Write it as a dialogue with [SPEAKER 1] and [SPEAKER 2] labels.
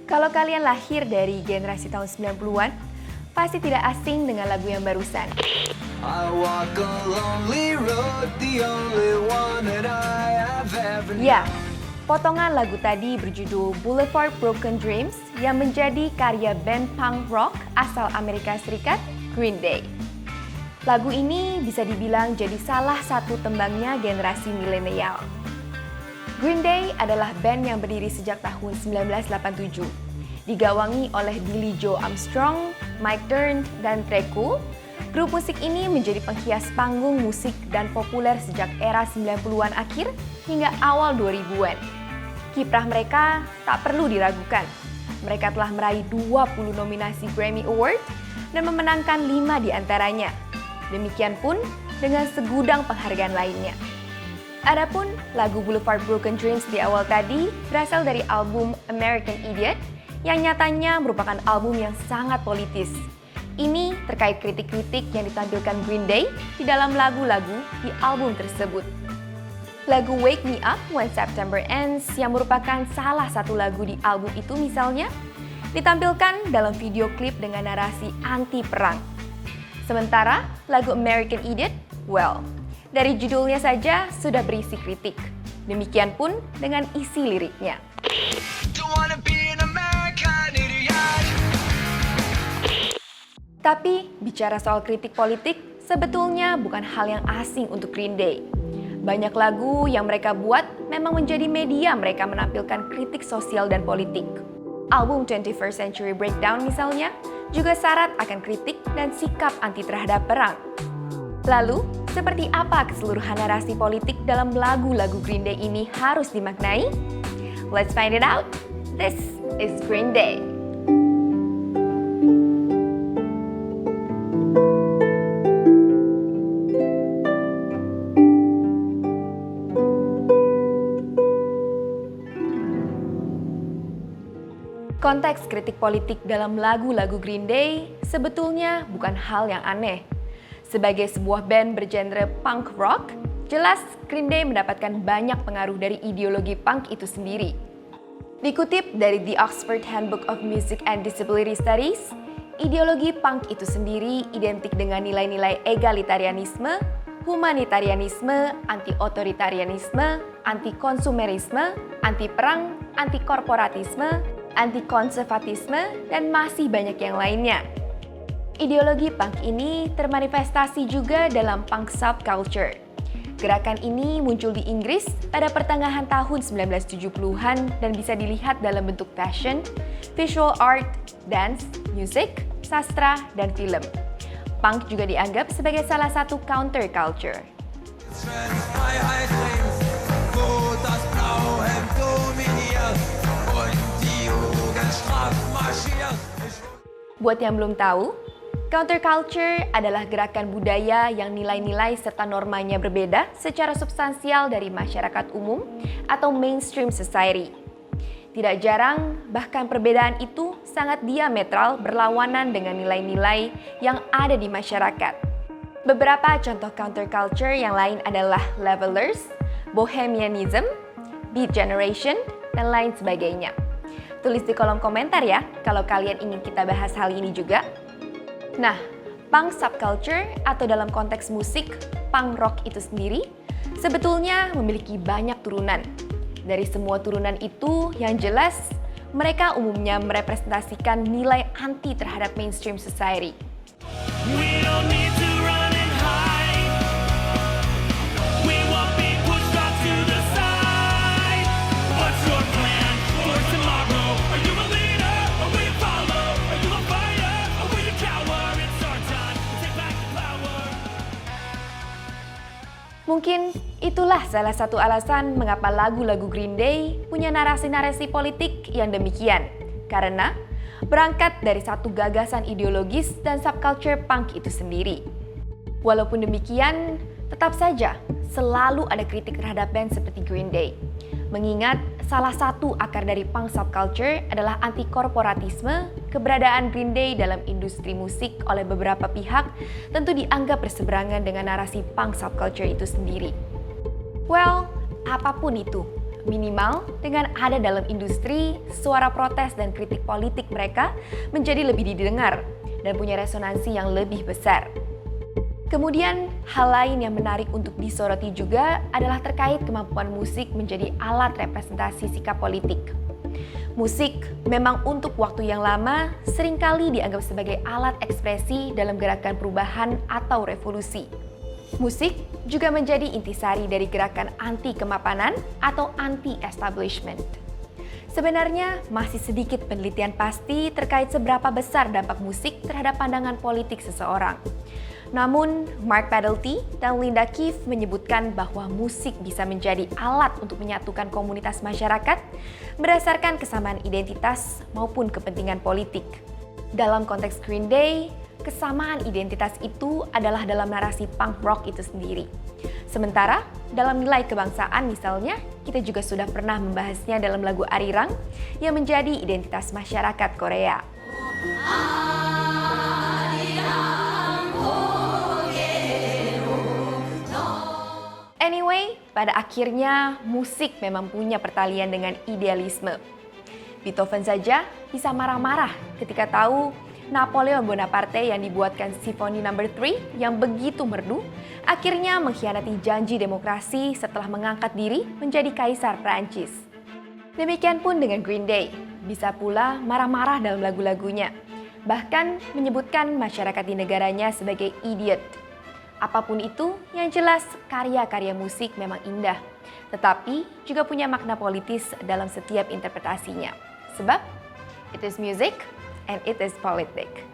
[SPEAKER 1] Kalau kalian lahir dari generasi tahun 90-an, pasti tidak asing dengan lagu yang barusan.
[SPEAKER 2] I walk a lonely road, the only one that I have ever known.
[SPEAKER 1] Ya, potongan lagu tadi berjudul Boulevard Broken Dreams yang menjadi karya band punk rock asal Amerika Serikat, Green Day. Lagu ini bisa dibilang jadi salah satu tembangnya generasi milenial. Green Day adalah band yang berdiri sejak tahun 1987. Digawangi oleh Billie Joe Armstrong, Mike Dirnt, dan Trey Cool, grup musik ini menjadi penghias panggung musik dan populer sejak era 90-an akhir hingga awal 2000-an. Kiprah mereka tak perlu diragukan. Mereka telah meraih 20 nominasi Grammy Award dan memenangkan 5 diantaranya. Demikian pun dengan segudang penghargaan lainnya. Adapun lagu Boulevard Broken Dreams di awal tadi berasal dari album American Idiot yang nyatanya merupakan album yang sangat politis. Ini terkait kritik-kritik yang ditampilkan Green Day di dalam lagu-lagu di album tersebut. Lagu Wake Me Up When September Ends yang merupakan salah satu lagu di album itu misalnya, ditampilkan dalam video klip dengan narasi anti-perang. Sementara lagu American Idiot, well, dari judulnya saja sudah berisi kritik. Demikian pun dengan isi liriknya.
[SPEAKER 2] Don't wanna be an American idiot.
[SPEAKER 1] Tapi bicara soal kritik politik, sebetulnya bukan hal yang asing untuk Green Day. Banyak lagu yang mereka buat memang menjadi media mereka menampilkan kritik sosial dan politik. Album 21st Century Breakdown misalnya, juga syarat akan kritik dan sikap anti terhadap perang. Lalu, seperti apa keseluruhan narasi politik dalam lagu-lagu Green Day ini harus dimaknai? Let's find it out. This is Green Day. Konteks kritik politik dalam lagu-lagu Green Day sebetulnya bukan hal yang aneh. Sebagai sebuah band bergenre punk rock, jelas Green Day mendapatkan banyak pengaruh dari ideologi punk itu sendiri. Dikutip dari The Oxford Handbook of Music and Disability Studies, ideologi punk itu sendiri identik dengan nilai-nilai egalitarianisme, humanitarianisme, anti-otoritarianisme, anti-konsumerisme, anti-perang, anti-korporatisme, anti-konservatisme, dan masih banyak yang lainnya. Ideologi punk ini termanifestasi juga dalam punk subculture. Gerakan ini muncul di Inggris pada pertengahan tahun 1970-an dan bisa dilihat dalam bentuk fashion, visual art, dance, musik, sastra, dan film. Punk juga dianggap sebagai salah satu counterculture. Buat yang belum tahu, counterculture adalah gerakan budaya yang nilai-nilai serta normanya berbeda secara substansial dari masyarakat umum atau mainstream society. Tidak jarang, bahkan perbedaan itu sangat diametral berlawanan dengan nilai-nilai yang ada di masyarakat. Beberapa contoh counterculture yang lain adalah Levelers, Bohemianism, Beat Generation, dan lain sebagainya. Tulis di kolom komentar ya, kalau kalian ingin kita bahas hal ini juga. Nah, punk subculture atau dalam konteks musik, punk rock itu sendiri, sebetulnya memiliki banyak turunan. Dari semua turunan itu, yang jelas, mereka umumnya merepresentasikan nilai anti terhadap mainstream society. Mungkin itulah salah satu alasan mengapa lagu-lagu Green Day punya narasi-narasi politik yang demikian. Karena berangkat dari satu gagasan ideologis dan subculture punk itu sendiri. Walaupun demikian, tetap saja selalu ada kritik terhadap band seperti Green Day. Mengingat salah satu akar dari punk subculture adalah anti-korporatisme, keberadaan Green Day dalam industri musik oleh beberapa pihak tentu dianggap berseberangan dengan narasi punk subculture itu sendiri. Well, apapun itu, Minimal, dengan ada dalam industri, suara protes dan kritik politik mereka menjadi lebih didengar dan punya resonansi yang lebih besar. Kemudian, hal lain yang menarik untuk disoroti juga adalah terkait kemampuan musik menjadi alat representasi sikap politik. Musik memang untuk waktu yang lama seringkali dianggap sebagai alat ekspresi dalam gerakan perubahan atau revolusi. Musik juga menjadi intisari dari gerakan anti kemapanan atau anti-establishment. Sebenarnya masih sedikit penelitian pasti terkait seberapa besar dampak musik terhadap pandangan politik seseorang. Namun, Mark Paddlety dan Linda Keefe menyebutkan bahwa musik bisa menjadi alat untuk menyatukan komunitas masyarakat berdasarkan kesamaan identitas maupun kepentingan politik. Dalam konteks Green Day, kesamaan identitas itu adalah dalam narasi punk rock itu sendiri. Sementara, dalam nilai kebangsaan misalnya, kita juga sudah pernah membahasnya dalam lagu Arirang yang menjadi identitas masyarakat Korea. Anyway, pada akhirnya musik memang punya pertalian dengan idealisme. Beethoven saja bisa marah-marah ketika tahu Napoleon Bonaparte yang dibuatkan Simfoni No. 3 yang begitu merdu akhirnya mengkhianati janji demokrasi setelah mengangkat diri menjadi kaisar Prancis. Demikian pun dengan Green Day, bisa pula marah-marah dalam lagu-lagunya, bahkan menyebutkan masyarakat di negaranya sebagai idiot. Apapun itu, yang jelas karya-karya musik memang indah, tetapi juga punya makna politis dalam setiap interpretasinya. Sebab, it is music and it is politics.